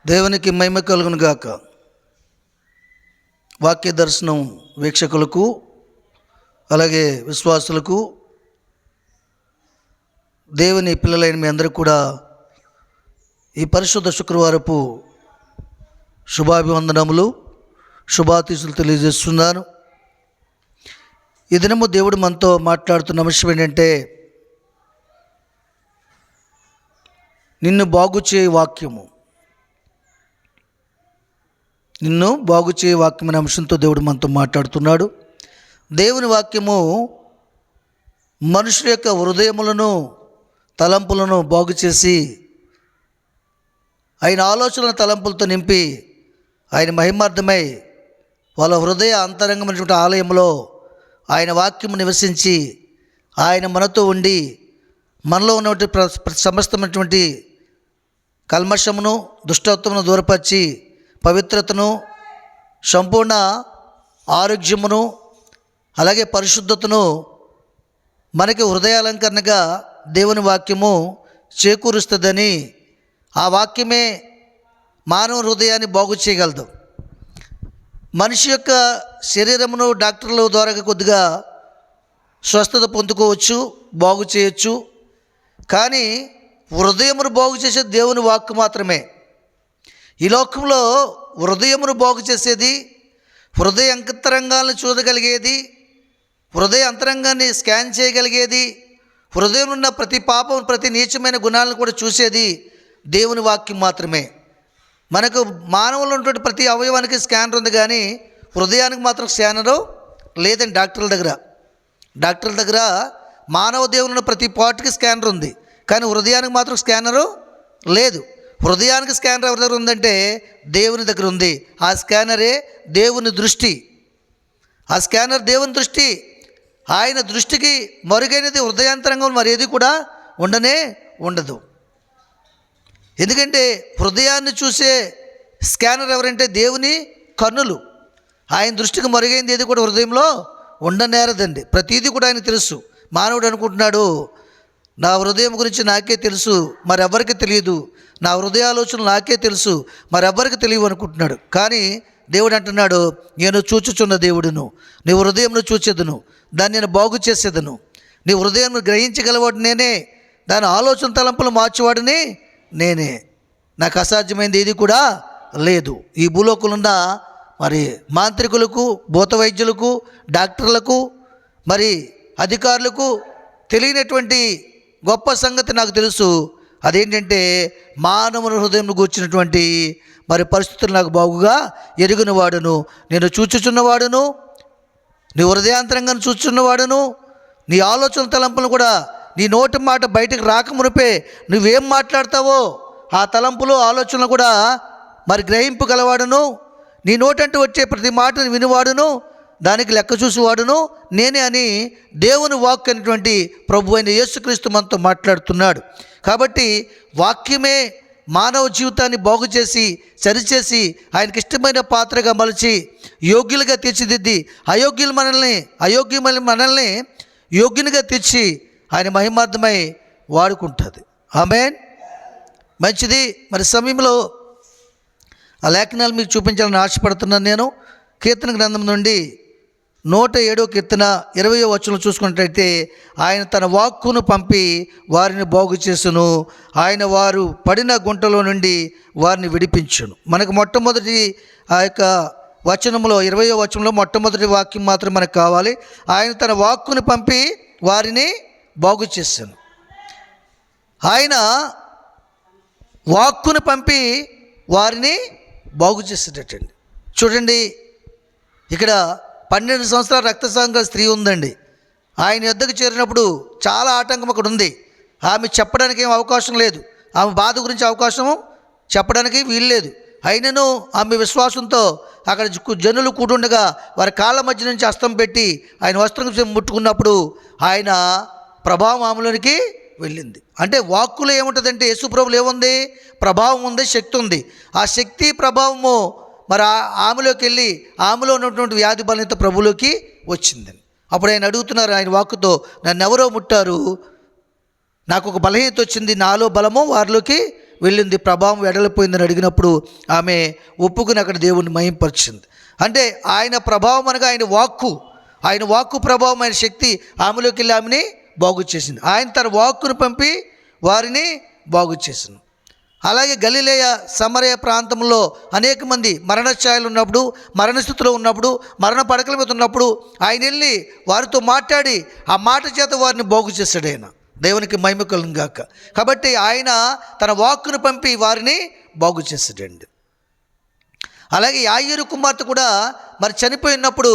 దేవునికి మహిమ కలుగును గాక. వాక్య దర్శనం వీక్షకులకు అలాగే విశ్వాసులకు, దేవుని పిల్లలైన మీ అందరికీ కూడా ఈ పరిశుద్ధ శుక్రవారపు శుభాభివందనములు, శుభాశీస్సులు తెలియజేస్తున్నాను. ఈ దినము దేవుడు మనతో మాట్లాడుతున్న విషయం ఏంటంటే, నిన్ను బాగు చేయ వాక్యము. నిన్ను బాగు చేయ వాక్యం అనే అంశంతో దేవుడు మనతో మాట్లాడుతున్నాడు. దేవుని వాక్యము మనుషుల యొక్క హృదయములను, తలంపులను బాగు చేసి ఆయన ఆలోచనల తలంపులతో నింపి ఆయన మహిమార్థమై వాళ్ళ హృదయ అంతరంగమైనటువంటి ఆలయంలో ఆయన వాక్యము నివసించి ఆయన మనతో ఉండి మనలో ఉన్నటువంటి సమస్తమైనటువంటి కల్మషమును, దుష్టత్వమును దూరపరిచి పవిత్రతను, సంపూర్ణ ఆరోగ్యమును, అలాగే పరిశుద్ధతను మనకి హృదయాలంకరణగా దేవుని వాక్యము చేకూరుస్తుందని, ఆ వాక్యమే మానవ హృదయాన్ని బాగు చేయగలదు. మనిషి యొక్క శరీరమును డాక్టర్ల ద్వారా కొద్దిగా స్వస్థత పొందుకోవచ్చు, బాగు చేయొచ్చు. కానీ హృదయమును బాగు చేసే దేవుని వాక్కు మాత్రమే. ఈ లోకంలో హృదయమును బాగు చేసేది, హృదయ అంతరంగాలను చూడగలిగేది, హృదయ అంతరంగాన్ని స్కాన్ చేయగలిగేది, హృదయం ఉన్న ప్రతి పాపం, ప్రతి నీచమైన గుణాలను కూడా చూసేది దేవుని వాక్యం మాత్రమే. మనకు మానవులు ఉన్నటువంటి ప్రతి అవయవానికి స్కానర్ ఉంది, కానీ హృదయానికి మాత్రం స్కానరు లేదండి. డాక్టర్ల దగ్గర మానవ దేవుని ఉన్న ప్రతి పార్ట్కి స్కానర్ ఉంది, కానీ హృదయానికి మాత్రం స్కానరు లేదు. హృదయానికి స్కానర్ ఎవరి దగ్గర ఉందంటే దేవుని దగ్గర ఉంది. ఆ స్కానరే దేవుని దృష్టి. ఆ స్కానర్ దేవుని దృష్టి. ఆయన దృష్టికి మరుగైనది హృదయాంతరంగం మరేది కూడా ఉండదు. ఎందుకంటే హృదయాన్ని చూసే స్కానర్ ఎవరంటే దేవుని కన్నులు. ఆయన దృష్టికి మరుగైంది ఏది కూడా హృదయంలో ఉండనేరదండి. ప్రతీది కూడా ఆయన తెలుసు. మానవుడు అనుకుంటున్నాడు, నా హృదయం గురించి నాకే తెలుసు, మరెవ్వరికి తెలియదు. నా హృదయాలోచనలు నాకే తెలుసు, మరెవ్వరికి తెలియవు అనుకుంటున్నాడు. కానీ దేవుడు అంటున్నాడు, నేను చూచుచున్న దేవుడును, నీ హృదయంను చూచేదను, దాన్ని నేను బాగు చేసేదను. నీ హృదయం గ్రహించగలవాడు నేనే, దాని ఆలోచన తలంపులు మార్చేవాడిని నేనే. నాకు అసాధ్యమైనది ఏది కూడా లేదు. ఈ భూలోకులున్న మరి మాంత్రికులకు, భూత వైద్యులకు, డాక్టర్లకు, మరి అధికారులకు తెలియనటువంటి గొప్ప సంగతి నాకు తెలుసు. అదేంటంటే మానవుని హృదయం కూర్చున్నటువంటి మరి పరిస్థితులు నాకు బాగుగా ఎరిగిన వాడును, నేను చూచుచున్నవాడును, నీ హృదయాంతరంగాన్ని చూచుచున్నవాడును. నీ ఆలోచన తలంపులు కూడా నీ నోటి మాట బయటకు రాకమునిపే నువ్వేం మాట్లాడతావో ఆ తలంపులు, ఆలోచనలు కూడా మరి గ్రహింపు గలవాడును. నీ నోటంటూ వచ్చే ప్రతి మాటను వినివాడును, దానికి లెక్క చూసేవాడును నేనే అని దేవుని వాక్కు అనేటువంటి ప్రభు అయిన యేసుక్రీస్తు మనతో మాట్లాడుతున్నాడు. కాబట్టి వాక్యమే మానవ జీవితాన్ని బాగు చేసి, సరిచేసి, ఆయనకి ఇష్టమైన పాత్రగా మలిచి యోగ్యులుగా తీర్చిదిద్ది అయోగ్యమైన మనల్ని యోగ్యునిగా తీర్చి ఆయన మహిమార్థమై వాడుకుంటుంది. ఆమేన్. మంచిది. మరి సమయంలో ఆ లేఖనాలు మీకు చూపించాలని ఆశపడుతున్నాను. నేను కీర్తన గ్రంథం నుండి 107వ కీర్తన 20వ వచనం చూసుకున్నట్లయితే, ఆయన తన వాక్కును పంపి వారిని బాగు చేసును, ఆయన వారు పడిన గుంటలో నుండి వారిని విడిపించును. మనకు మొట్టమొదటి ఆ యొక్క వచనంలో 20వ వచనంలో మొట్టమొదటి వాక్యం మాత్రం మనకు కావాలి. ఆయన తన వాక్కును పంపి వారిని బాగు చేశాను. ఆయన వాక్కును పంపి వారిని బాగు చేసేటట్టండి. చూడండి, ఇక్కడ 12 సంవత్సరాల రక్తస్రావం గల స్త్రీ ఉందండి. ఆయన యొద్దకు చేరినప్పుడు చాలా ఆటంకం అక్కడ ఉంది. ఆమె చెప్పడానికి ఏం అవకాశం లేదు. ఆమె బాధ గురించి అవకాశం చెప్పడానికి వీల్లేదు. అయినను ఆమె విశ్వాసంతో అక్కడ జనులు కూడుండగా వారి కాళ్ళ మధ్య నుంచి హస్తం పెట్టి ఆయన వస్త్రం ముట్టుకున్నప్పుడు ఆయన ప్రభావం ఆమెలోనికి వెళ్ళింది. అంటే వాక్కులో ఏముంటుందంటే యేసుప్రభులో ఏముంది? ప్రభావం ఉంది, శక్తి ఉంది. ఆ శక్తి ప్రభావము మరి ఆమెలోకి వెళ్ళి ఆమెలో ఉన్నటువంటి వ్యాధి బలహీనత ప్రభులోకి వచ్చిందని. అప్పుడు ఆయన అడుగుతున్నారు ఆయన వాక్కుతో, నన్ను ఎవరో ముట్టారు, నాకు ఒక బలహీనత వచ్చింది, నాలో బలము వారిలోకి వెళ్ళింది, ప్రభావం వెడలిపోయిందని అడిగినప్పుడు ఆమె ఒప్పుకుని అక్కడ దేవుణ్ణి మహింపరిచింది. అంటే ఆయన ప్రభావం అనగా ఆయన వాక్కు ప్రభావం, ఆయన శక్తి ఆమెలోకి వెళ్ళి ఆమెని బాగు చేసింది. ఆయన తన వాక్కును పంపి వారిని బాగు చేసింది. అలాగే గలిలయ సమరయ ప్రాంతంలో అనేక మంది మరణఛాయలు ఉన్నప్పుడు, మరణస్థితిలో ఉన్నప్పుడు, మరణ పడకల మీద ఉన్నప్పుడు ఆయన వెళ్ళి వారితో మాట్లాడి ఆ మాట చేత వారిని బాగు చేశాడు. ఆయన దేవునికి మహిమ కలుగును గాక. కాబట్టి ఆయన తన వాక్కును పంపి వారిని బాగు చేశాడండి. అలాగే యాయీరు కుమార్తె కూడా మరి చనిపోయినప్పుడు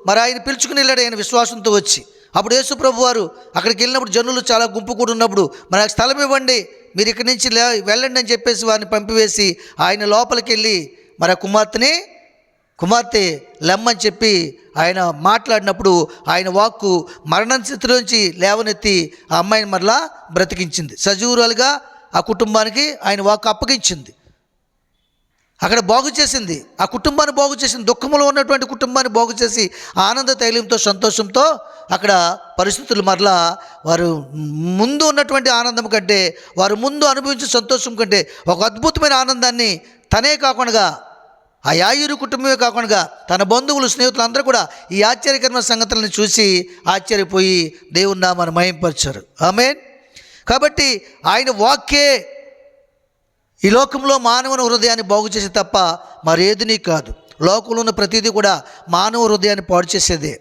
మరి ఆయన పిలుచుకుని వెళ్ళాడు ఆయన విశ్వాసంతో వచ్చి. అప్పుడు యేసు ప్రభు వారు అక్కడికి వెళ్ళినప్పుడు జనులు చాలా గుంపు కూడా ఉన్నప్పుడు మరి నాకు స్థలం ఇవ్వండి, మీరు ఇక్కడి నుంచి వెళ్ళండి అని చెప్పేసి వారిని పంపివేసి ఆయన లోపలికి వెళ్ళి మరి ఆ కుమార్తె లెమ్మని చెప్పి ఆయన మాట్లాడినప్పుడు ఆయన వాక్కు మరణ స్థితిలోంచి లేవనెత్తి ఆ అమ్మాయిని మరలా బ్రతికించింది. సజీవురాలుగా ఆ కుటుంబానికి ఆయన వాక్కు అప్పగించింది. అక్కడ బాగు చేసింది, ఆ కుటుంబాన్ని బాగు చేసింది. దుఃఖంలో ఉన్నటువంటి కుటుంబాన్ని బాగు చేసి ఆనంద తైలంతో సంతోషంతో అక్కడ పరిస్థితులు మరలా వారు ముందు ఉన్నటువంటి ఆనందం కంటే, వారు ముందు అనుభవించే సంతోషం కంటే ఒక అద్భుతమైన ఆనందాన్ని తనే కాకుండా, ఆ యాయీరు కుటుంబమే కాకుండా తన బంధువులు, స్నేహితులు అందరూ కూడా ఈ ఆశ్చర్యకరమైన సంగతులను చూసి ఆశ్చర్యపోయి దేవుని నామాన్ని మహింపరిచారు. ఆమేన్. కాబట్టి ఆయన వాక్యే ఈ లోకంలో మానవుని హృదయాన్ని బాగు చేసే తప్ప మరేదినీ కాదు. లోకంలో ఉన్న ప్రతిదీ కూడా మానవ హృదయాన్ని పాడు చేసేదే.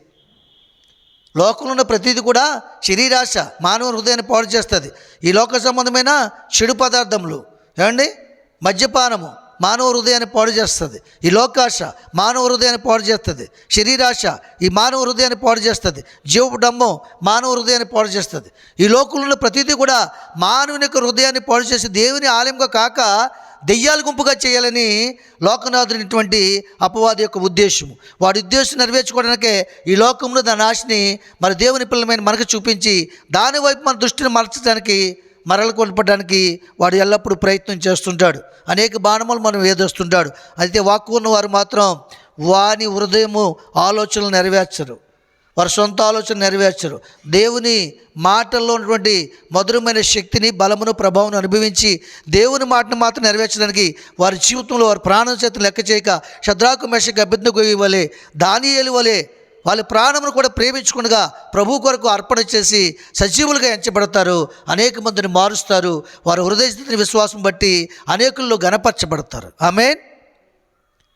లోకంలో ఉన్న ప్రతిదీ కూడా శరీరాశ మానవ హృదయాన్ని పాడు చేస్తుంది. ఈ లోక సంబంధమైన చెడు పదార్థములు, ఏమండి, మద్యపానము మానవ హృదయాన్ని పాడు చేస్తుంది. ఈ లోకాశ మానవ హృదయాన్ని పాడు చేస్తుంది. శరీరాశ ఈ మానవ హృదయాన్ని పాడు చేస్తుంది. జీవడంబం మానవ హృదయాన్ని పాడు చేస్తుంది. ఈ లోకంలో ప్రతిదీ కూడా మానవుని యొక్క హృదయాన్ని పాడు చేసి దేవుని ఆలయంగా కాక దెయ్యాల గుంపుగా చేయాలని లోకనాథునిటువంటి అపవాది యొక్క ఉద్దేశము. వాడి ఉద్దేశం నెరవేర్చుకోవడానికే ఈ లోకంలో దాని ఆశని మరి దేవుని పిల్లమైన మనకు చూపించి దాని వైపు మన దృష్టిని మరచడానికి, మరల కొనపడానికి వాడు ఎల్లప్పుడూ ప్రయత్నం చేస్తుంటాడు. అనేక బాణములు మనం వేధిస్తుంటాడు. అయితే వాక్కు ఉన్నవారు మాత్రం వాని హృదయము ఆలోచనలు నెరవేర్చరు, వారి సొంత ఆలోచన నెరవేర్చరు. దేవుని మాటల్లో ఉన్నటువంటి మధురమైన శక్తిని, బలమును, ప్రభావం అనుభవించి దేవుని మాటను మాత్రం నెరవేర్చడానికి వారి జీవితంలో వారి ప్రాణం చేత లెక్క చేయక షద్రాకు, మేషకు, అబేద్నెగో వలె, దానియేలు వలె వాళ్ళ ప్రాణమును కూడా ప్రేమించుకునగా ప్రభు కొరకు అర్పణ చేసి సజీవులుగా ఎంచబడతారు. అనేక మందిని మారుస్తారు. వారి హృదయ స్థితిని విశ్వాసం బట్టి అనేకుల్లో గణపరచబడతారు. ఆమేన్.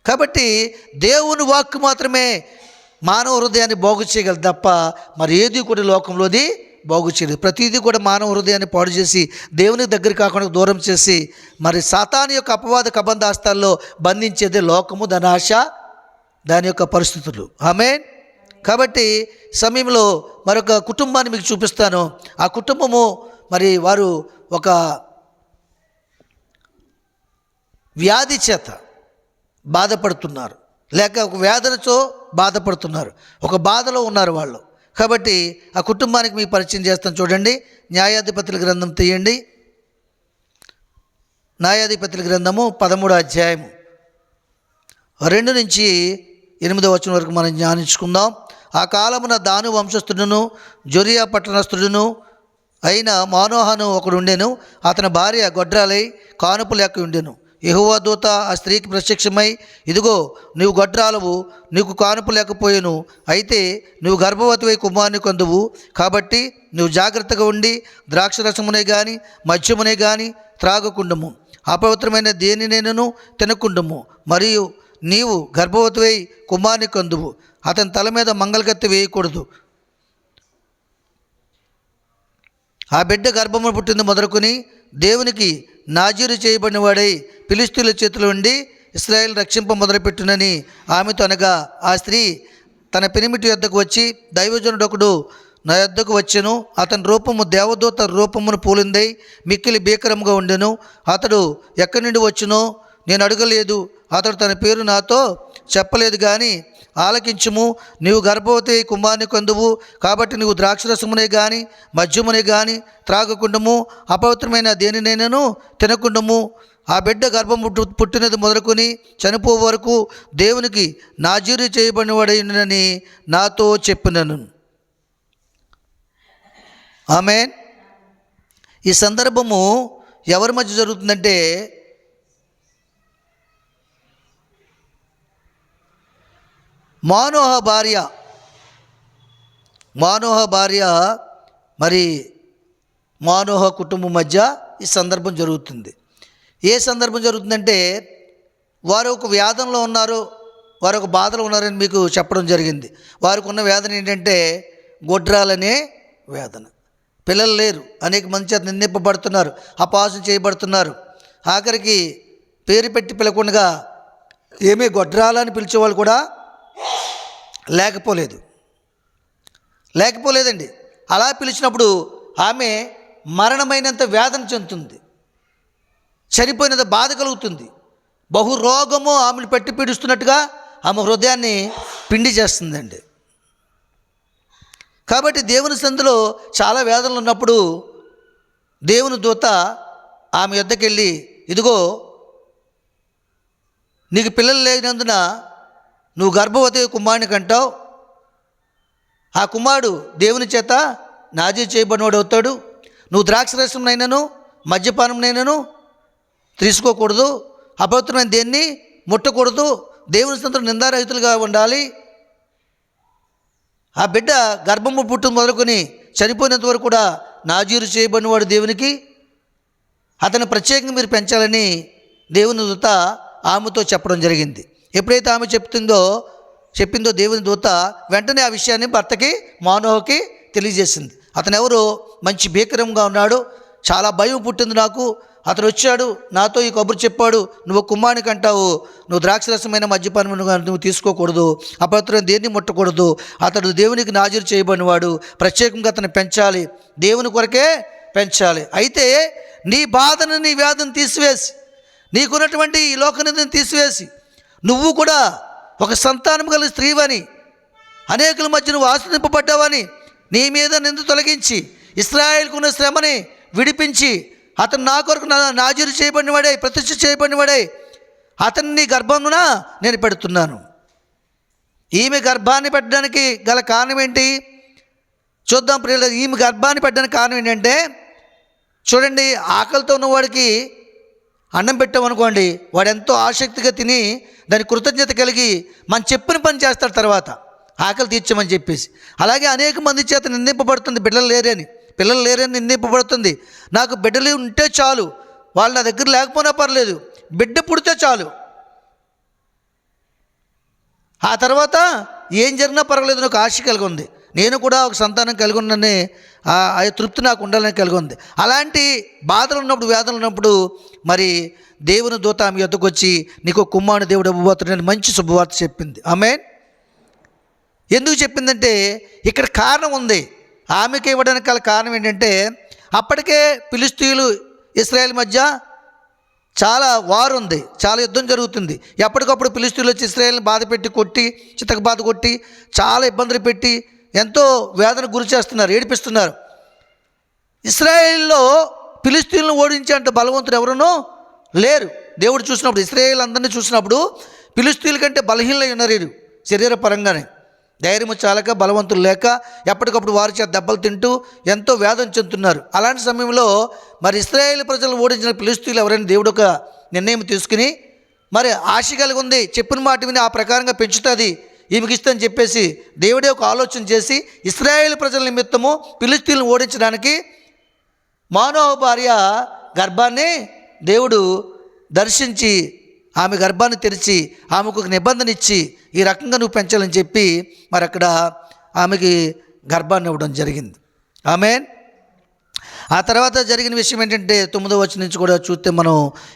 కాబట్టి దేవుని వాక్కు మాత్రమే మానవ హృదయాన్ని బాగు చేయగలదు తప్ప మరి ఏది కూడా లోకంలోది బాగు చేయలేదు. ప్రతిదీ కూడా మానవ హృదయాన్ని పాడు చేసి దేవునికి దగ్గర కాకుండా దూరం చేసి మరి సాతాను యొక్క అపవాద కబంధాస్తాల్లో బంధించేదే లోకము, దాని ఆశ, దాని యొక్క పరిస్థితులు. ఆమేన్. కాబట్టి సమయంలో మరొక కుటుంబాన్ని మీకు చూపిస్తాను. ఆ కుటుంబము మరి వారు ఒక వ్యాధి చేత బాధపడుతున్నారు, లేక ఒక వేదనతో బాధపడుతున్నారు, ఒక బాధలో ఉన్నారు వాళ్ళు. కాబట్టి ఆ కుటుంబానికి మీకు పరిచయం చేస్తాను. చూడండి, న్యాయాధిపతుల గ్రంథం తీయండి. న్యాయాధిపతుల గ్రంథము 13వ అధ్యాయము 2 నుంచి 8వ వచనం వరకు మనం ధ్యానించుకుందాం. ఆ కాలమున దాను వంశస్థుడును జొరియా పట్టణస్థుడును అయిన మానోహను ఒకడుండెను. అతని భార్య గొడ్రాలై కానుపు లేక ఉండెను. యెహోవా దూత ఆ స్త్రీకి ప్రత్యక్షమై, ఇదిగో నీవు గొడ్రాలవు, నీకు కానుపు లేకపోయేను, అయితే నువ్వు గర్భవతివై కుమారుని కొందువు. కాబట్టి నువ్వు జాగ్రత్తగా ఉండి ద్రాక్షరసమునే గాని మద్యమునే గాని త్రాగకుండము, అపవిత్రమైన దేనినైనను తినకుండము. మరియు నీవు గర్భవతివై కుమారుని కందువు, అతని తల మీద మంగళగత్తె వేయకూడదు. ఆ బిడ్డ గర్భమును పుట్టింది మొదలుకొని దేవునికి నాజీరు చేయబడిన వాడై ఫిలిష్తీయుల చేతిలో ఉండి ఇశ్రాయేలు రక్షింప మొదలుపెట్టునని ఆమెతో అనగా, ఆ స్త్రీ తన పెనిమిటి యొద్దకు వచ్చి, దైవజనుడొకడు నా యొద్దకు వచ్చెను, అతని రూపము దేవదూత రూపమును పోలిందై మిక్కిలి భీకరముగా ఉండెను. అతడు ఎక్కడి నుండి వచ్చునో నేను అడగలేదు, అతడు తన పేరు నాతో చెప్పలేదు. కానీ ఆలకించుము, నీవు గర్భవతి కుమారుని కొందువు. కాబట్టి నీవు ద్రాక్షరసమునే గాని మద్యమునే గాని త్రాగకుండము, అపవిత్రమైన దేనినైనను తినకుండము. ఆ బిడ్డ గర్భం పుట్టినది మొదలుకొని చనిపో వరకు దేవునికి నాజీరు చేయబడినవాడని నాతో చెప్పినను. ఆమేన్. ఈ సందర్భము ఎవరి మధ్య జరుగుతుందంటే మానోహ భార్య మరి మానోహ కుటుంబం మధ్య ఈ సందర్భం జరుగుతుంది. ఏ సందర్భం జరుగుతుందంటే వారు ఒక వ్యాధంలో ఉన్నారు, వారు ఒక బాధలో ఉన్నారని మీకు చెప్పడం జరిగింది. వారికి ఉన్న వేదన ఏంటంటే గొడ్రాలనే వేదన. పిల్లలు లేరు, అనేక మంది చేత నిందింపబడుతున్నారు, అపహాస్యం చేయబడుతున్నారు. ఆఖరికి పేరు పెట్టి పిలకుండా ఏమీ గొడ్రాలని పిలిచేవాళ్ళు కూడా లేకపోలేదండి. అలా పిలిచినప్పుడు ఆమె మరణమైనంత వేదన చెందుతుంది, చనిపోయినంత బాధ కలుగుతుంది. బహురోగము ఆమెను పెట్టి పీడిస్తున్నట్టుగా ఆమె హృదయాన్ని పిండి చేస్తుందండి. కాబట్టి దేవుని సందులో చాలా వేదనలు ఉన్నప్పుడు దేవుని దూత ఆమె యొద్దకు వెళ్ళి, ఇదిగో నీకు పిల్లలు లేనందున నువ్వు గర్భవతి కుమారుని కంటావు. ఆ కుమారుడు దేవుని చేత నాజీరు చేయబడినవాడు అవుతాడు. నువ్వు ద్రాక్షరసంనైనను మద్యపానంనైనను తీసుకోకూడదు, అపవిత్రమైన దేన్ని ముట్టకూడదు, దేవుని సంతలో నిందారహితులుగా ఉండాలి. ఆ బిడ్డ గర్భము పుట్టు మొదలుకొని చనిపోయినంత వరకు కూడా నాజీరు చేయబడినవాడు దేవునికి, అతను ప్రత్యేకంగా మీరు పెంచాలని దేవుని దూత ఆమెతో చెప్పడం జరిగింది. ఎప్పుడైతే ఆమె చెప్పిందో దేవుని దూత వెంటనే ఆ విషయాన్ని భర్తకి మానోహకి తెలియజేసింది. అతను ఎవరు? మంచి భీకరంగా ఉన్నాడు, చాలా భయం పుట్టింది నాకు. అతను వచ్చాడు, నాతో ఈ కబురు చెప్పాడు, నువ్వు కుమారునికి అంటావు, నువ్వు ద్రాక్షరసమైన మద్యపానం నువ్వు తీసుకోకూడదు, అపవిత్రమైన దేన్ని ముట్టకూడదు, అతడు దేవునికి నాజీరు చేయబడినవాడు, ప్రత్యేకంగా అతను పెంచాలి, దేవుని కొరకే పెంచాలి. అయితే నీ బాధను నీ వ్యాధిని తీసివేసి, నీకున్నటువంటి ఈ లోకనిధిని తీసివేసి, నువ్వు కూడా ఒక సంతానం గల స్త్రీవని, అనేకుల మధ్య నువ్వు ఆశ్రయింపబడ్డావని, నీ మీద నింద తొలగించి ఇశ్రాయేలుకున్న శ్రమని విడిపించి, అతను నా కొరకు నాజీరు చేయబడినవాడే, ప్రతిష్ఠ చేయబడినవాడే, అతన్ని నీ గర్భమున నేను పెడుతున్నాను. ఈమె గర్భాన్ని పెట్టడానికి గల కారణం ఏంటి చూద్దాం ప్రియులు. ఈమె గర్భాన్ని పెట్టడానికి కారణం ఏంటంటే, చూడండి, ఆకలితో ఉన్నవాడికి అన్నం పెట్టామనుకోండి, వాడు ఎంతో ఆసక్తిగా తిని దాని కృతజ్ఞత కలిగి మనం చెప్పిన పని చేస్తాడు, తర్వాత ఆకలి తీర్చమని చెప్పేసి. అలాగే అనేక మంది చేత నిందింపబడుతుంది, పిల్లలు లేరని నిందింపబడుతుంది. నాకు బిడ్డలు ఉంటే చాలు, వాళ్ళు నా దగ్గర లేకపోయినా పర్లేదు, బిడ్డ పుడితే చాలు, ఆ తర్వాత ఏం జరిగినా పర్వాలేదు, నాకు ఆశ కలిగి ఉంది, నేను కూడా ఒక సంతానం కలిగి ఉన్నానని ఆ తృప్తి నాకు ఉండాలని కలిగి ఉంది. అలాంటి బాధలు ఉన్నప్పుడు, వేదనలు ఉన్నప్పుడు మరి దేవుని దూత ఆమె యొద్దకు వచ్చి, నీకు కుమారుని దేవుడు ఇవ్వబోతున్నాడని మంచి శుభవార్త చెప్పింది. ఆమేన్. ఎందుకు చెప్పిందంటే ఇక్కడ కారణం ఉంది. ఆమెకి ఇవ్వడానికి గల కారణం ఏంటంటే, అప్పటికే ఫిలిష్తీయులు ఇశ్రాయేల్ మధ్య చాలా వారు ఉంది, చాలా యుద్ధం జరుగుతుంది. ఎప్పటికప్పుడు ఫిలిష్తీయులు వచ్చి ఇశ్రాయేల్ని బాధ పెట్టి కొట్టి, చితక బాధ కొట్టి, చాలా ఇబ్బందులు పెట్టి ఎంతో వేదన గురి చేస్తున్నారు, ఏడిపిస్తున్నారు. ఇశ్రాయేల్లో ఫిలిష్తీయులను ఓడించే అంత బలవంతుడు ఎవరునో లేరు. దేవుడు చూసినప్పుడు, ఇశ్రాయేల్ అందరినీ చూసినప్పుడు ఫిలిష్తీయుల కంటే బలహీనలై ఉన్నారు వీరు శరీరపరంగానే. ధైర్యము చాలక, బలవంతులు లేక ఎప్పటికప్పుడు వారి చేత దెబ్బలు తింటూ ఎంతో వేదన చెందుతున్నారు. అలాంటి సమయంలో మరి ఇశ్రాయేలు ప్రజలను ఓడించిన ఫిలిష్తీయులు ఎవరైనా దేవుడు ఒక నిర్ణయం తీసుకుని, మరి ఆశ కలిగి ఉంది, చెప్పిన మాట విని ఆ ప్రకారంగా పెంచుతుంది, ఈమెకి ఇష్టని చెప్పేసి దేవుడే ఒక ఆలోచన చేసి ఇశ్రాయేలు ప్రజల నిమిత్తము ఫిలిష్తీయులను ఓడించడానికి మానోహ భార్య గర్భాన్ని దేవుడు దర్శించి, ఆమె గర్భాన్ని తెరిచి ఆమెకు ఒక నిబంధన ఇచ్చి, ఈ రకంగా నువ్వు పెంచాలని చెప్పి మరి అక్కడ ఆమెకి గర్భాన్ని ఇవ్వడం జరిగింది. ఆమేన్. ఆ తర్వాత జరిగిన విషయం ఏంటంటే 9వ వచనం నుంచి కూడా చూస్తే మనం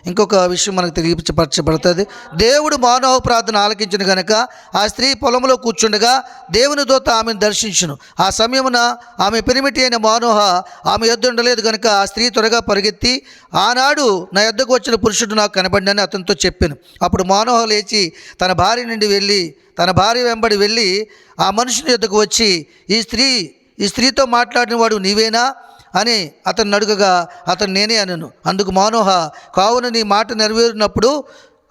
ఇంకొక విషయం మనకు తెలియపరచబడుతుంది. దేవుడు మానోహ ప్రార్థన ఆలకించిన గనుక ఆ స్త్రీ పొలంలో కూర్చుండగా దేవుని దూత ఆమెను దర్శించును. ఆ సమయమున ఆమె పెనిమిటి అయిన మానోహ ఆమె యొద్ద ఉండలేదు గనుక ఆ స్త్రీ త్వరగా పరిగెత్తి, ఆనాడు నా యొద్దకు వచ్చిన పురుషుడు నాకు కనబడినని అతనితో చెప్పాను. అప్పుడు మానోహ లేచి తన భార్య వెంబడి వెళ్ళి ఆ మనుషుని యొద్దకు వచ్చి, ఈ స్త్రీతో మాట్లాడిన వాడు నీవేనా అని అతన్ని అడుగగా, అతను నేనే అనను. అందుకు మానోహ, కావున నీ మాట నెరవేరినప్పుడు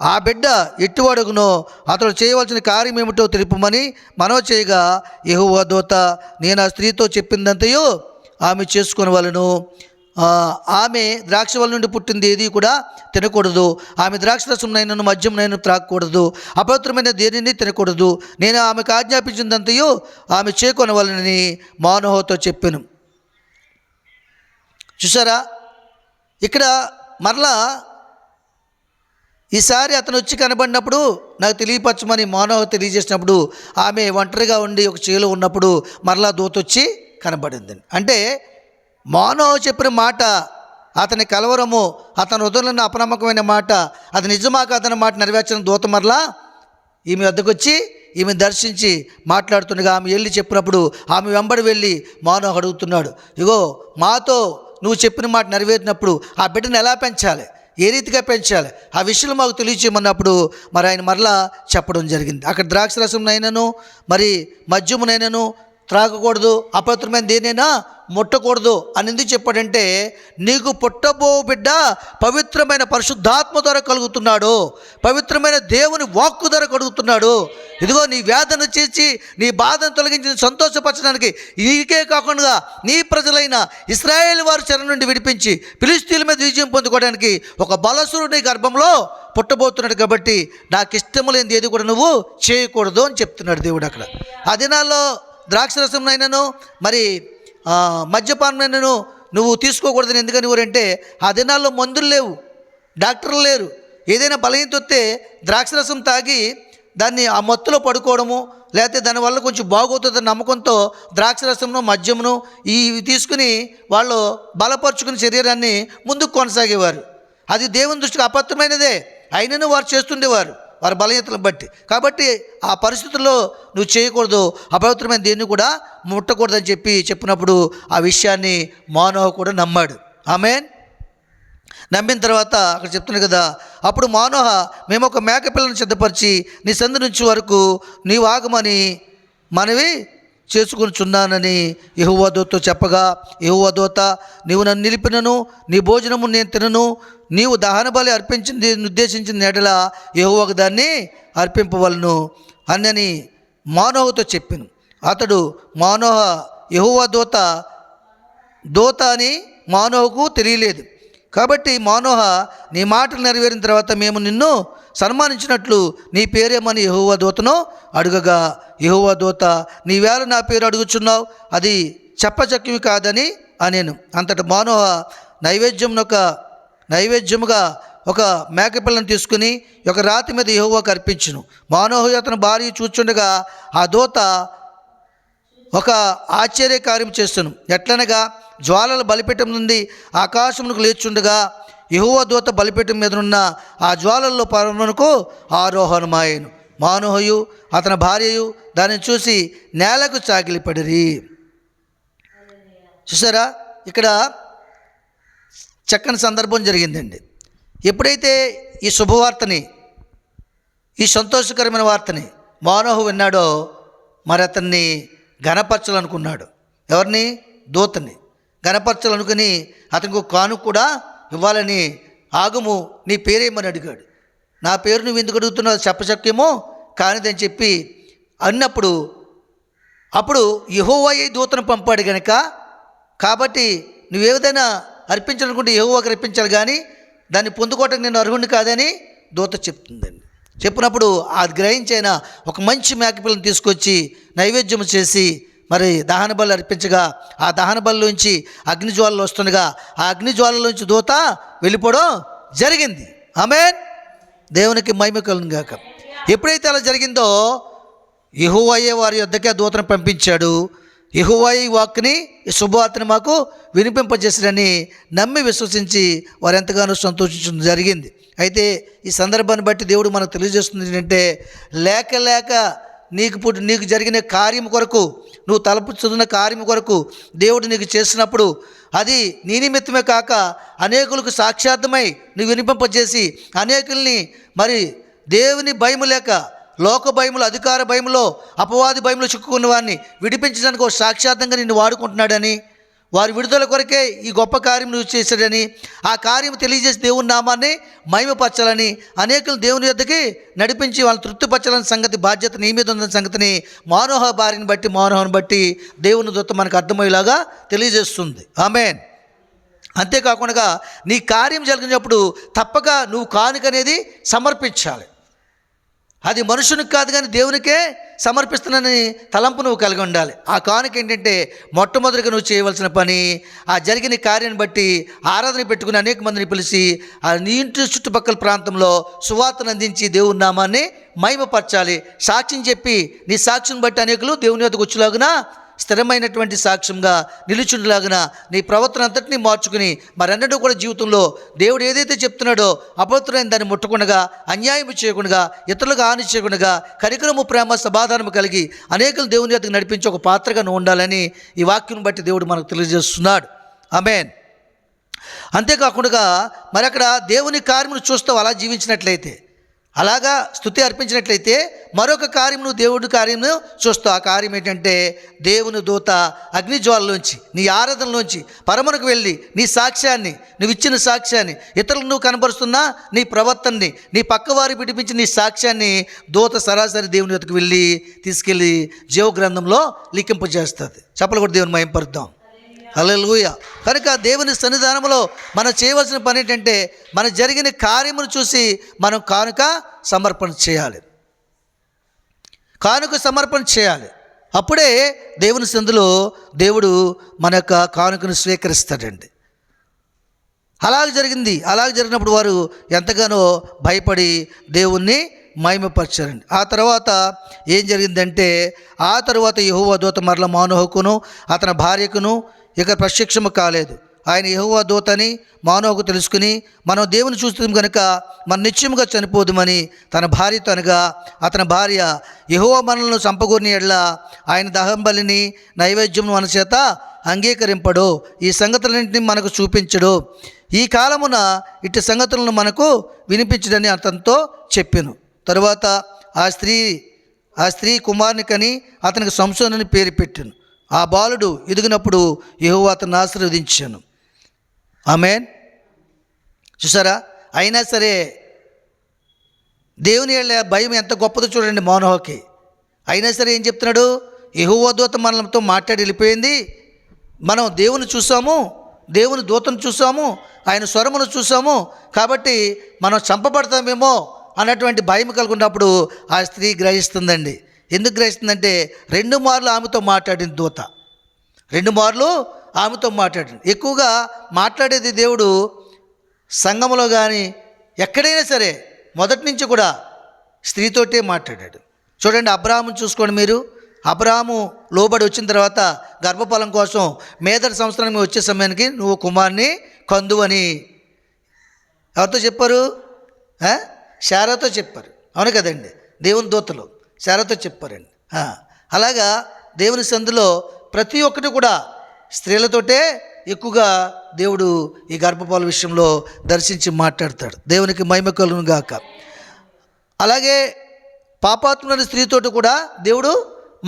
ఆ బిడ్డ ఎట్టువడుగునో అతడు చేయవలసిన కార్యం ఏమిటో తెలుపమని మనవి చేయగా, యెహోవా దూత, నేను ఆ స్త్రీతో చెప్పిందంతయో ఆమె చేసుకొనవలెను ఆమె ద్రాక్షవల్లి నుండి పుట్టింది ఏది కూడా తినకూడదు, ఆమె ద్రాక్షరసంనైనను మద్యంనైనా త్రాగకూడదు, అపవిత్రమైన దేనిని తినకూడదు, నేను ఆమెకు ఆజ్ఞాపించిందంతయు ఆమె చేకొనవలనని మానోహతో చెప్పాను. చూసారా, ఇక్కడ మరలా ఈసారి అతను వచ్చి కనబడినప్పుడు నాకు తెలియపరచమని మానవ తెలియజేసినప్పుడు ఆమె ఒంటరిగా ఉండి ఒక చేలో ఉన్నప్పుడు మరలా దూత వచ్చి కనబడింది. అంటే మానవ చెప్పిన మాట, అతని కలవరము, అతని హృదయంలో అపనమ్మకమైన మాట, అది నిజమా కాదన్న మాట నెరవేర్చిన దూత మరలా ఈమె వద్దకు వచ్చి ఈమె దర్శించి మాట్లాడుతుండగా ఆమె వెళ్ళి చెప్పినప్పుడు ఆమె వెంబడి వెళ్ళి మానవ అడుగుతున్నాడు, ఇగో మాతో నువ్వు చెప్పిన మాట నెరవేరినప్పుడు ఆ బిడ్డను ఎలా పెంచాలి, ఏ రీతిగా పెంచాలి, ఆ విషయంలో మాకు తెలియచేయమన్నప్పుడు మరి ఆయన మరలా చెప్పడం జరిగింది. అక్కడ ద్రాక్షరసంనైనను మరి మద్యమునైనను త్రాగకూడదు, అపవిత్రమైన దేనైనా ముట్టకూడదు అని ఎందుకు చెప్పాడంటే, నీకు పుట్టబో బిడ్డ పవిత్రమైన పరిశుద్ధాత్మ ద్వారా కలుగుతున్నాడు, పవిత్రమైన దేవుని వాక్కు ద్వారా కలుగుతున్నాడు. ఇదిగో నీ వేదన చేసి నీ బాధను తొలగించి సంతోషపరచడానికి, నీకే కాకుండా నీ ప్రజలైన ఇశ్రాయేలు వారి చెర నుండి విడిపించి ఫిలిష్తీయుల మీద విజయం పొందుకోవడానికి ఒక బలసురుడు నీ గర్భంలో పుట్టబోతున్నాడు. కాబట్టి నాకు ఇష్టం లేనిది ఏది కూడా నువ్వు చేయకూడదు అని చెప్తున్నాడు దేవుడు. అక్కడ ఆ దినాల్లో ద్రాక్షరసంనైనను మరి మద్యపానమైనను నువ్వు తీసుకోకూడదని ఎందుకని ఊరంటే ఆ దినాల్లో మందులు లేవు, డాక్టర్లు లేరు. ఏదైనా బలహీనత వస్తే ద్రాక్షరసం తాగి దాన్ని ఆ మత్తులో పడుకోవడము, లేకపోతే దానివల్ల కొంచెం బాగోతుందని నమ్మకంతో ద్రాక్షరసమును మద్యమును ఇవి తీసుకుని వాళ్ళు బలపరుచుకుని శరీరాన్ని ముందుకు కొనసాగేవారు. అది దేవుని దృష్టికి అపవిత్రమైనదే, అయినను వారు చేస్తుండేవారు వారి బలహీనతలను బట్టి. కాబట్టి ఆ పరిస్థితుల్లో నువ్వు చేయకూడదు, అపవిత్రమైన దేన్ని కూడా ముట్టకూడదని చెప్పినప్పుడు ఆ విషయాన్ని మానవ కూడా నమ్మాడు. ఆమేన్. నమ్మిన తర్వాత అక్కడ చెప్తున్నాడు కదా, అప్పుడు మానోహ మేము ఒక మేకపిల్లను సిద్ధపరిచి నీ సందు నుంచి వరకు నీవు ఆగమని మనవి చేసుకునిచున్నానని యెహోవా దూతతో చెప్పగా, యెహోవా దూత నీవు నన్ను నిలిపినను నీ భోజనము నేను తినను, నీవు దహన బలి అర్పించింది ఉద్దేశించిన ఎడల యెహోవాకు దాన్ని అర్పింపవలను అని మానోహతో చెప్పాను. అతడు మానోహ యెహోవా దూత అని మానోహకు తెలియలేదు. కాబట్టి మానోహ నీ మాటలు నెరవేరిన తర్వాత మేము నిన్ను సన్మానించినట్లు నీ పేరేమని యెహోవా దూతను అడుగగా, యెహోవా దూత నీవేళ నా పేరు అడుగుచున్నావు, అది చెప్పచక్యమి కాదని అనేను. అంతట మానోహ నైవేద్యముగా ఒక మేకపిల్లను తీసుకుని ఒక రాతి మీద యెహోవాకు అర్పించును. మానోహు అతని భార్య చూచుండగా ఆ దూత ఒక ఆశ్చర్య కార్యం చేస్తును. ఎట్లనగా జ్వాలల బలిపీఠం నుండి ఆకాశమునకు లేచుండగా యెహోవా దూత బలిపీఠం మీద ఉన్న ఆ జ్వాలల్లో పరమునకు ఆరోహణమాయను. మానోహయు అతని భార్యయు దానిని చూసి నేలకు చాగిలిపడిరి. చూసారా, ఇక్కడ చక్కని సందర్భం జరిగిందండి. ఎప్పుడైతే ఈ శుభవార్తని, ఈ సంతోషకరమైన వార్తని మానోహు విన్నాడో మరి అతన్ని ఘనపరచాలనుకున్నాడు. ఎవరిని? దూతని ఘనపరచాలనుకుని అతనికి కానుక కూడా ఇవ్వాలని, ఆగుము నీ పేరేమని అడిగాడు. నా పేరు నువ్వు ఎందుకు అడుగుతున్నావు, చెప్పశక్యమో కానిదని చెప్పి అన్నప్పుడు అప్పుడు యెహోవాయే దూతను పంపాడు గనక, కాబట్టి నువ్వేదైనా అర్పించాలనుకుంటే యెహోవాకు అర్పించాలి, కానీ దాన్ని పొందుకోవటానికి నేను అర్హుడిని కాదని దూత చెప్తుందండి. చెప్పినప్పుడు అది గ్రహించైన ఒక మంచి మేకపిల్లని తీసుకొచ్చి నైవేద్యం చేసి మరి దహన బలి అర్పించగా ఆ దహన బలిలోంచి అగ్నిజ్వాలలు వస్తుండగా ఆ అగ్నిజ్వాలలోంచి దూత వెళ్ళిపోవడం జరిగింది. ఆమేన్. దేవునికి మహిమ కలుగును గాక. ఎప్పుడైతే అలా జరిగిందో యెహోవాయే వారి యొద్దకే దూతను పంపించాడు. యెహోవాయే ఈ వాక్కుని, ఈ శుభవార్తని మాకు వినిపింపజేసాడని నమ్మి విశ్వసించి వారు ఎంతగానో సంతోషించడం జరిగింది. అయితే ఈ సందర్భాన్ని బట్టి దేవుడు మనకు తెలియజేస్తుంది ఏంటంటే, లేక నీకు జరిగిన కార్యం కొరకు, నువ్వు తలపుచున్న కార్యం కొరకు దేవుడు నీకు చేసినప్పుడు అది నీ నిమిత్తమే కాక అనేకులకు సాక్షార్థమై నువ్వు వినిపింపజేసి అనేకుల్ని మరి దేవుని భయము లేక లోక భయములు, అధికార భయములో, అపవాది భయములో చిక్కుకున్న వారిని విడిపించడానికి ఒక సాక్షార్థంగా నిన్ను వాడుకుంటున్నాడని, వారి విడుదల కొరకే ఈ గొప్ప కార్యం నువ్వు చేశాడని, ఆ కార్యం తెలియజేసి దేవుని నామాన్ని మహిమపరచాలని, అనేకులు దేవుని యొద్దకి నడిపించి వాళ్ళని తృప్తిపరచాలని సంగతి బాధ్యత నీ మీద ఉన్న సంగతిని మానోహను బట్టి దేవుని దూత మనకు అర్థమయ్యేలాగా తెలియజేస్తుంది. ఆమేన్. అంతేకాకుండా నీ కార్యం జరిగినప్పుడు తప్పక నువ్వు కానుక అనేది సమర్పించాలి. అది మనుషునికి కాదు కానీ దేవునికే సమర్పిస్తున్నానని తలంపు నువ్వు కలిగి ఉండాలి. ఆ కానుక ఏంటంటే మొట్టమొదటిగా నువ్వు చేయవలసిన పని, ఆ జరిగిన కార్యాన్ని బట్టి ఆరాధన పెట్టుకుని అనేక మందిని పిలిచి ఆ నీ ఇంటి చుట్టుపక్కల ప్రాంతంలో సువార్తను అందించి దేవుని నామాన్ని మహిమపరచాలి. సాక్ష్యం చెప్పి నీ సాక్ష్యం బట్టి అనేకులు దేవుని వద్దకు వచ్చేలాగున స్థిరమైనటువంటి సాక్ష్యంగా నిలుచుండలాగున నీ ప్రవర్తన అంతటినీ మార్చుకుని మరెన్నడూ కూడా జీవితంలో దేవుడు ఏదైతే చెప్తున్నాడో అపవిత్రమైన దాన్ని ముట్టకుండా, అన్యాయం చేయకుండా, ఇతరులకు హాని చేయకుండా, కనికరము, ప్రేమ, సమాధానము కలిగి అనేకులు దేవుని వద్దకు నడిపించి ఒక పాత్రగా నువ్వు ఉండాలని ఈ వాక్యం బట్టి దేవుడు మనకు తెలియజేస్తున్నాడు. ఆమేన్. అంతేకాకుండా మరి అక్కడ దేవుని కార్యమును చూస్తూ అలా జీవించినట్లయితే, అలాగా స్తుతి అర్పించినట్లయితే మరొక కార్యమును దేవుడి కార్యమును చూస్తావు. ఆ కార్యం ఏంటంటే దేవుని దూత అగ్నిజ్వాలలోంచి నీ ఆరాధనలోంచి పరమునకు వెళ్ళి నీ సాక్ష్యాన్ని, నువ్వు ఇచ్చిన సాక్ష్యాన్ని, ఇతరులకు నువ్వు కనబరుస్తున్న నీ ప్రవర్తనని, నీ పక్కవారి పిడిపించి నీ సాక్ష్యాన్ని దూత సరాసరి దేవుని వద్దకు వెళ్ళి తీసుకెళ్ళి జీవ గ్రంథంలో లిఖింపజేస్తుంది. చెప్పలు కూడా దేవుని మహిమపరుద్దాం. హల్లెలూయా. కనుక దేవుని సన్నిధానంలో మనం చేయవలసిన పని ఏంటంటే మన జరిగిన కార్యమును చూసి మనం కానుక సమర్పణ చేయాలి. కానుక సమర్పణ చేయాలి. అప్పుడే దేవుని సందులో దేవుడు మన యొక్క కానుకను స్వీకరిస్తాడండి. అలాగే జరిగింది. అలాగే జరిగినప్పుడు వారు ఎంతగానో భయపడి దేవుణ్ణి మహిమపరచారండి. ఆ తర్వాత ఏం జరిగిందంటే ఆ తర్వాత యెహోవా దూత మరల మానోహుకును అతని భార్యకును ఇక ప్రత్యక్షము కాలేదు. ఆయన యెహోవా దూతని మానోహుకు తెలుసుకుని మనం దేవుని చూస్తున్నాం కనుక మనం నిశ్చయముగా చనిపోదుమని తన భార్యతో అనగా, అతని భార్య యెహోవా మనలను చంపగూరిన ఎడల ఆయన దహన బలిని నైవేద్యమును మన చేత అంగీకరింపడు, ఈ సంగతులన్నింటినీ మనకు చూపించడు, ఈ కాలమున ఇట్టి సంగతులను మనకు వినిపించడని అతనితో చెప్పెను. తరువాత ఆ స్త్రీ కుమారుని కని అతనికి సంసోనని పేరు పెట్టెను. ఆ బాలుడు ఎదిగినప్పుడు యెహోవా అతన్ని ఆశీర్వదించాను. ఆమేన్. చూసారా, అయినా సరే దేవుని భయం ఎంత గొప్పదో చూడండి మానోహకి. అయినా సరే ఏం చెప్తున్నాడు, యెహోవా దూత మనతో మాట్లాడి వెళ్ళిపోయింది, మనం దేవుని చూసాము, దేవుని దూతను చూసాము, ఆయన స్వరమును చూసాము, కాబట్టి మనం చంపబడతామేమో అన్నటువంటి భయం కలుగున్నప్పుడు ఆ స్త్రీ గ్రహిస్తుందండి. ఎందుకు గ్రహిస్తుందంటే 2 మార్లు ఆమెతో మాట్లాడింది దూత. 2 మార్లు ఆమెతో మాట్లాడింది. ఎక్కువగా మాట్లాడేది దేవుడు సంఘములో కానీ ఎక్కడైనా సరే మొదటి నుంచి కూడా స్త్రీతోటే మాట్లాడాడు. చూడండి, అబ్రాహామును చూసుకోండి మీరు. అబ్రాహాము లోబడి వచ్చిన తర్వాత గర్భఫలం కోసం మేదటి సంవత్సరానికి వచ్చే సమయానికి నువ్వు కుమారుని కందు అని ఎవరితో చెప్పారు? శారాతో చెప్పారు. అవును కదండి, దేవుని దూతలు శారాతో చెప్పారండి. అలాగా దేవుని సందులో ప్రతి ఒక్కటి కూడా స్త్రీలతోటే ఎక్కువగా దేవుడు ఈ గర్భఫల విషయంలో దర్శించి మాట్లాడతాడు. దేవునికి మహిమ కలుగును గాక. అలాగే పాపాత్ములైన స్త్రీతోటి కూడా దేవుడు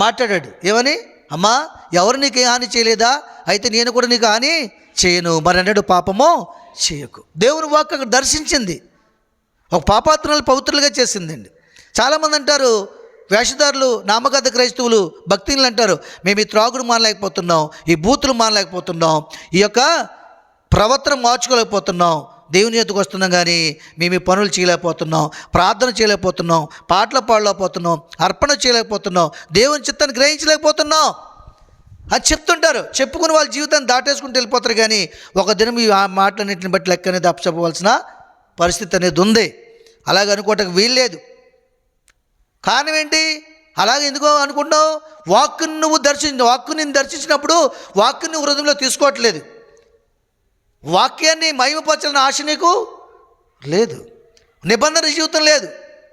మాట్లాడాడు. ఏమని? అమ్మా, ఎవరు నీకు హాని చేయలేదా? అయితే నేను కూడా నీకు హాని చేయను, మరి అన్నాడు పాపము చేయకు. దేవుని వాక్కు అక్కడ దర్శించింది, ఒక పాపాత్ములను పవిత్రులుగా చేసిందండి. చాలామంది అంటారు, వేషధారులు, నామకార్థ క్రైస్తవులు, భక్తులు అంటారు, మేము ఈ త్రాగుడు మానలేకపోతున్నాం, ఈ బూతులు మానలేకపోతున్నాం, ఈ యొక్క ప్రవర్తన మార్చుకోలేకపోతున్నాం, దేవుని ఎత్తుకు వస్తున్నాం కానీ మేము ఈ పనులు చేయలేకపోతున్నాం, ప్రార్థన చేయలేకపోతున్నాం, పాటలు పాడలేకపోతున్నాం, అర్పణ చేయలేకపోతున్నాం, దేవుని చిత్తాన్ని గ్రహించలేకపోతున్నాం అని చెప్తుంటారు. చెప్పుకుని వాళ్ళ జీవితాన్ని దాటేసుకుంటూ వెళ్ళిపోతారు. కానీ ఒక దినం ఈ మాటలన్నింటిని బట్టి లెక్క అనేది అప్పచెప్పవలసిన పరిస్థితి అనేది ఉంది. అలాగ అనుకోవటానికి వీల్లేదు. కారణం ఏంటి? అలాగే ఎందుకో అనుకుంటున్నావు? వాక్కుని నేను దర్శించినప్పుడు వాక్కుని హృదయంలో తీసుకోవట్లేదు. వాక్యాన్ని మహిమపరచాలని ఆశ నీకు లేదు, నిబంధన జీవితం లేదు.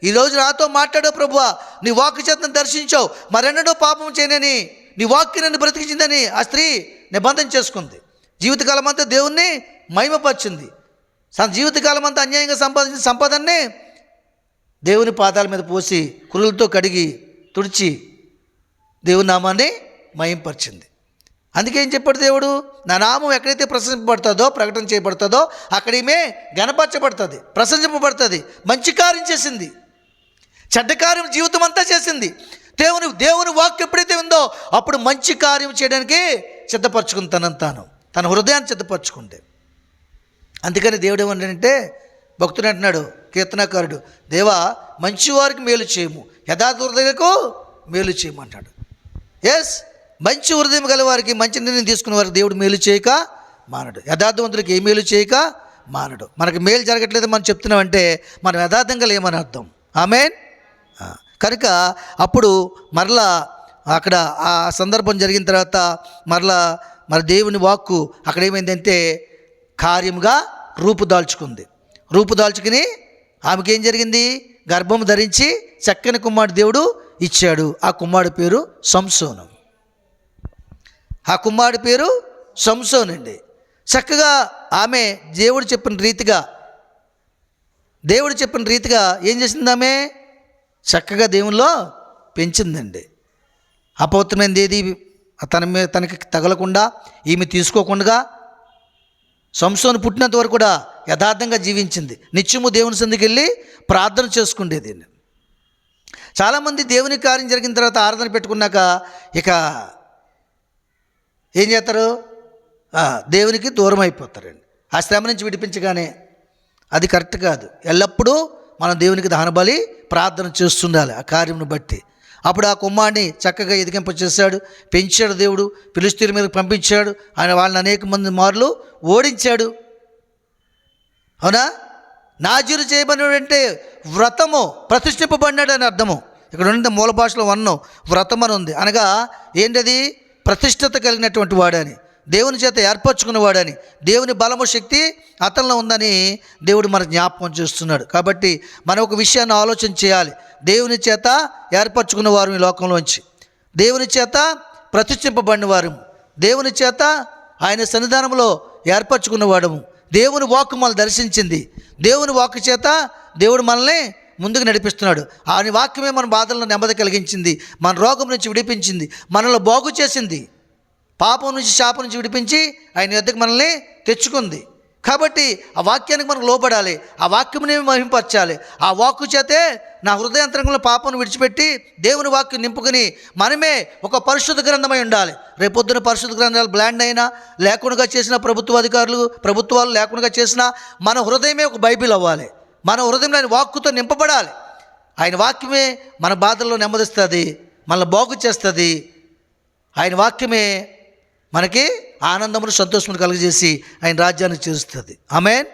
ఈరోజు నాతో మాట్లాడో ప్రభువా, నీ వాక్కు చేతను దర్శించావు, మరెన్నడూ పాపం చేయనని నీ వాక్కు నన్ను బ్రతికించిందని ఆ స్త్రీ నిబంధన చేసుకుంది. జీవితకాలం అంతా దేవుణ్ణి మహిమపరిచింది. జీవితకాలం అంతా అన్యాయంగా సంపాదించిన సంపదన్ని దేవుని పాదాల మీద పోసి కురులతో కడిగి తుడిచి దేవుని నామాన్ని మహింపరిచింది. అందుకే ఏం చెప్పాడు దేవుడు? నా నామం ఎక్కడైతే ప్రశంసింపబడుతుందో, ప్రకటన చేయబడుతుందో అక్కడ ఈమె గణపరచబడుతుంది, ప్రశంసింపబడుతుంది. మంచి కార్యం చేసింది, చెడ్డ కార్యం జీవితం అంతా చేసింది. దేవుని వాక్కు ఎప్పుడైతే ఉందో అప్పుడు మంచి కార్యం చేయడానికి సిద్ధపరచుకుంది. తన హృదయాన్ని సిద్ధపరచుకుంది. అందుకని దేవుడు ఏమంటాడంటే, భక్తుడు అంటున్నాడు, కీర్తనకారుడు, దేవా మంచివారికి మేలు చేయము, యథార్థ హృదయులకు మేలు చేయమంటాడు. ఎస్, మంచి హృదయం గల వారికి, మంచి నిర్ణయం తీసుకున్న వారికి దేవుడు మేలు చేయక మానడు. యథార్థవంతుడికి ఏ మేలు చేయక మానడు. మనకి మేలు జరగట్లేదు మనం చెప్తున్నామంటే మనం యథార్థంగా లేమని అర్థం. ఆమేన్. కనుక అప్పుడు మరలా అక్కడ ఆ సందర్భం జరిగిన తర్వాత మరి దేవుని వాక్కు అక్కడ ఏమైందంటే కార్యముగా రూపుదాల్చుకుంది. రూపుదాల్చుకుని ఆమెకేం జరిగింది, గర్భం ధరించి చక్కని కుమారుడు దేవుడు ఇచ్చాడు. ఆ కుమారుడు పేరు సంసోను. ఆ కుమారుడు పేరు సంసోను అండి. చక్కగా ఆమె దేవుడు చెప్పిన రీతిగా ఏం చేసింది, ఆమె చక్కగా దేవునిలో పెంచిందండి. అపవిత్రమైనది ఏది తనకి తగలకుండా, ఈమె తీసుకోకుండా సంసోను పుట్టినంత వరకు కూడా యథార్థంగా జీవించింది. నిత్యము దేవుని సందుకు వెళ్ళి ప్రార్థన చేసుకుండేది. చాలామంది దేవుని కార్యం జరిగిన తర్వాత ఆరాధన పెట్టుకున్నాక ఇక ఏం చేస్తారు, దేవునికి దూరం అయిపోతారండి. ఆ శ్రమ నుంచి విడిపించగానే అది కరెక్ట్ కాదు. ఎల్లప్పుడూ మనం దేవునికి దహనబలి ప్రార్థన చేస్తుండాలి ఆ కార్యంను బట్టి. అప్పుడు ఆ కుమారుని చక్కగా ఎదిగింపచేశాడు, పెంచాడు దేవుడు. ఫిలిష్తీయుల మీద పంపించాడు. ఆయన వాళ్ళని అనేక మంది మార్లు ఓడించాడు. అవునా? నాజీరు చేయబడినాడు అంటే వ్రతము, ప్రతిష్ఠింపబడినాడు అని అర్థము. ఇక్కడ ఉన్న మూల భాషలో వ్రతం అని ఉంది. అనగా ఏంటది, ప్రతిష్టత కలిగినటువంటి వాడని, దేవుని చేత ఏర్పరచుకున్నవాడని, దేవుని బలము శక్తి అతనిలో ఉందని దేవుడు మనకు జ్ఞాపకం చేస్తున్నాడు. కాబట్టి మనం ఒక విషయాన్ని ఆలోచన చేయాలి. దేవుని చేత ఏర్పరచుకున్న వారు ఈ లోకంలోంచి, దేవుని చేత ప్రతిష్ఠింపబడిన వారు, దేవుని చేత ఆయన సన్నిధానంలో ఏర్పరచుకున్నవాడము. దేవుని వాక్కు మనల్ని దర్శించింది. దేవుని వాక్కు చేత దేవుడు మనల్ని ముందుకు నడిపిస్తున్నాడు. ఆయన వాక్యమే మన బాధలను నెమ్మది కలిగించింది, మన రోగం నుంచి విడిపించింది, మనల్ని బాగు చేసింది, పాపం నుంచి శాపం నుంచి విడిపించి ఆయన యొద్దకు మనల్ని తెచ్చుకుంది. కాబట్టి ఆ వాక్యానికి మనం లోబడాలి, ఆ వాక్యముని మహింపరచాలి. ఆ వాక్కు చేతే నా హృదయాంతరంగంలో పాపను విడిచిపెట్టి దేవుని వాక్యం నింపుకొని మనమే ఒక పరిశుద్ధ గ్రంథమై ఉండాలి. రేపొద్దున పరిశుద్ధ గ్రంథాలు బ్లాండ్ అయినా లేకుండా చేసిన ప్రభుత్వాలు లేకుండా చేసినా మన హృదయమే ఒక బైబిల్ అవ్వాలి. మన హృదయంలో ఆయన వాక్కుతో నింపబడాలి. ఆయన వాక్యమే మన బాధల్లో నెమ్మదిస్తుంది, మనల్ని బాగు చేస్తుంది. ఆయన వాక్యమే మనకి ఆనందమును సంతోషమును కలుగజేసి ఆయన రాజ్యాన్ని చేరుస్తుంది. ఆమేన్.